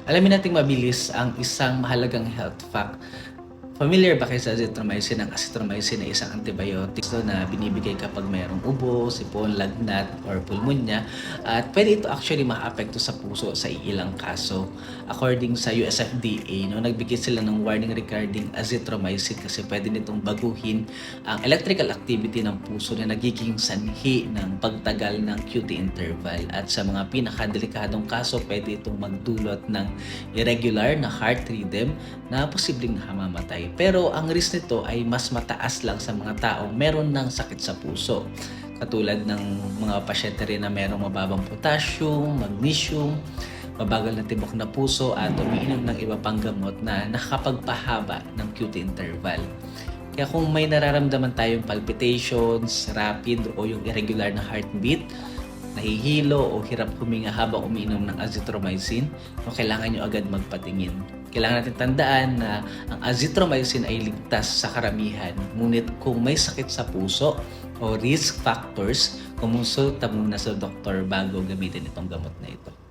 Alamin nating mabilis ang isang mahalagang health fact. Familiar ba kayo sa azithromycin? Ang azithromycin ay isang antibiotic na binibigay kapag mayroong ubo, sipon, lagnat, or pulmonya. At pwede ito actually makaapekto sa puso sa ilang kaso. According sa US FDA, nagbigay sila ng warning regarding azithromycin kasi pwede nitong baguhin ang electrical activity ng puso na nagiging sanhi ng pagtagal ng QT interval. At sa mga pinakadelikadong kaso, pwede itong magdulot ng irregular na heart rhythm na posibleng nakamamatay. Pero ang risk nito ay mas mataas lang sa mga taong meron ng sakit sa puso. Katulad ng mga pasyente rin na merong mababang potassium, magnesium, mabagal na tibok na puso at umiinom ng iba pang gamot na nakakapagpahaba ng QT interval. Kaya kung may nararamdaman tayong palpitations, rapid o yung irregular na heartbeat, nahihilo o hirap huminga habang umiinom ng azithromycin, kailangan nyo agad magpatingin. Kailangan natin tandaan na ang azithromycin ay ligtas sa karamihan. Ngunit kung may sakit sa puso o risk factors, kumonsulta muna sa doktor bago gamitin itong gamot na ito.